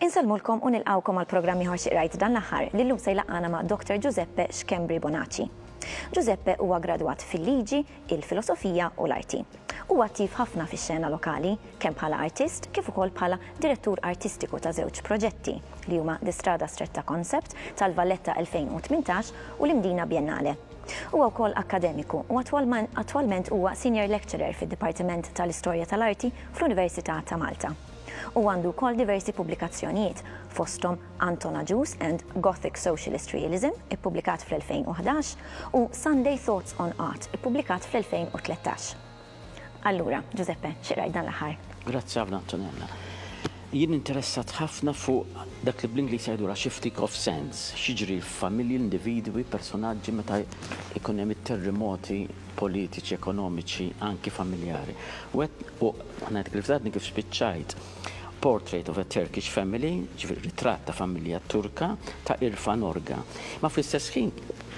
Insalmulkom u nilqawkom għal programmi ħarxiq rajt dan l-aħħar li llum se jlaqgħana ma' Dr. Giuseppe Xkembri Bonacci. Giuseppe huwa gradwat fil-liġi, il-filosofija u l-arti. Huwa attiv ħafna fix-xena lokali, kemm bħala artist kif ukoll bħala direttur artistiku ta' żewġ proġetti li huma Strada Stretta Concept tal-Valletta 2018 u l-Imdina Biennale. Huwa wkoll akademiku u attwalment huwa Senior Lecturer fid-Dipartiment tal-Istorja tal-Arti fl-Università ta' Malta. U għandu wkoll diversi pubblikazzjonijiet fosthom Antona Juice and Gothic Socialist Realism, ippubblikat fl-2011, u Sunday Thoughts on Art, ippubblikat fl-2013. Allura, Giuseppe, xiraj dan l-aħħar. Grazzi ħafna, Antonella. Jien interessat ħafna fuq dak li bl-Ingliż jgħidu shifting of sense, xiġri familji, individwi, personaġġi meta ikun hemm it-terremoti politiċi, ekonomiċi, anki familjari. U ħanajt kif spiċċajt Portrait of a Turkish Family, ġifieri ritratt ta' familja Turka ta' Irfan Orga. Ma fl-istess ħin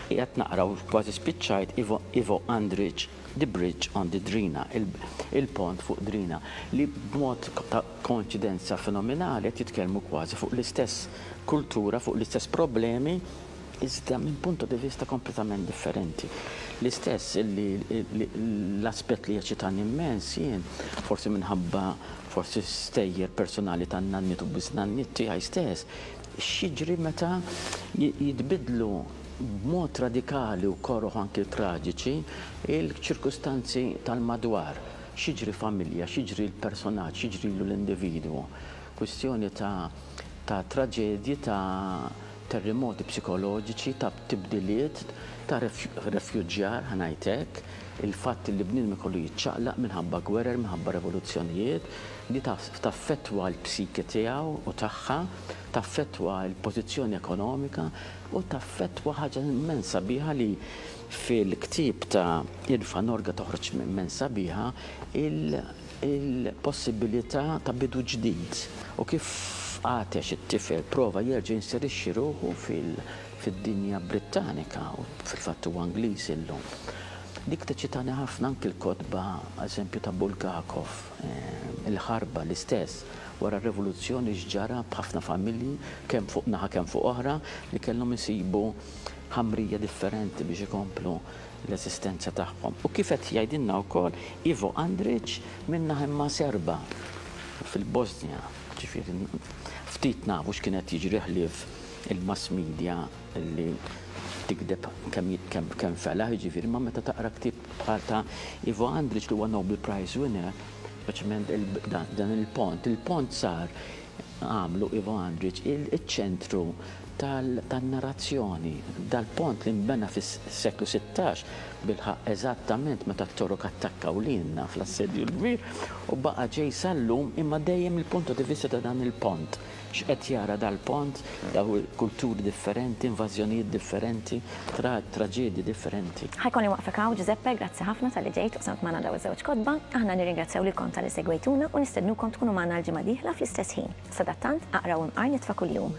qiegħed naqraw kważi spiċċajt Ivo Andrić, The Bridge on the Drina, il-pont fuq Drina, li b'mod ta' koinċidenza fenomenali qed jitkellmu kważi fuq l-istess kultura, fuq l-istess problemi, iżda minn punto di vista kompletament differenti. L-istess l-aspett li jaċitan immens jien, forsi minħabba forsi stejjer personali ta' nannit u biznannit tiegħi stess, xiġri meta jitbidlu b'mod radikali u korroħ anki traġiċi il-ċirkustanzi tal-madwar. Xiġri familja, xiġri l-personaġġ, xiġri l-individwu. Kwistjoni ta' traġedji, ta' terremoti psikoloġiċi, ta' tibdiliet, ta' refugġjar, ħanajtek, il-fatt li bnidem ikollu jiċċaqlaq minħabba gwerer, minħabba revoluzzjonijiet, li taffettwa l-psiki tiegħu u tagħha, taffettwa l-pożizzjoni ekonomika u taffettwa ħaġa immensa sabiħa li fil-ktieb ta' Irfan Orga toħroġ minn sabiħa il-possibilità ta' bidu ġdid u kif għatex it-tifel prova jerġa' jinserixxi ruħu fid-dinja Brittanika u fil-fatt huwa Angliż illum. Dik teċitani ħafna anke l-kotba, eżempju ta' Bulgakov, il-ħarba l-istess wara r-revoluzzjoni x'ġara b'ħafna familji kemm fuq naħa kemm fuq oħra li kellhom isibu ħamrija differenti biex ikomplu l-esistenza tagħhom. U kif qed jgħidilna wkoll Ivo Andrić minna imma Serba fil-Bosnia, ġifieri ftit nafu x'kienet jiġri ħlief il-mass media li tikdeb kemm fela, ġifieri ma meta taqra ktieb bħal ta' Ivo Andrić li huwa Nobel Prize winner, speċjalment dan il-pont sar għamlu Ivo Andrić il-ċentru tal-narrazzjoni, dal-pont li nbena fis-seklu 16 bilħaq eżattament meta t-torok attakkaw lilna fl-assedju l-kbir u baqa' ġej sal-lum imma dejjem il-punto di vista ta' dan il-pont. X'qed jara dal-pont, daw kulturi differenti, invażjonijiet differenti, traġedji differenti. Ħajkun waqfek hawn Giuseppe, grazzi ħafna tal-li ġejt u samt magħna daw iż-żewġ kotba. Aħna nirringrazzjaw lilkom tal-li segwejtuna u nistednukom tkunu magħna l-ġimgħa dieħla fl-istess ħin. Sadattant aqraw imqar nitfa' kuljum.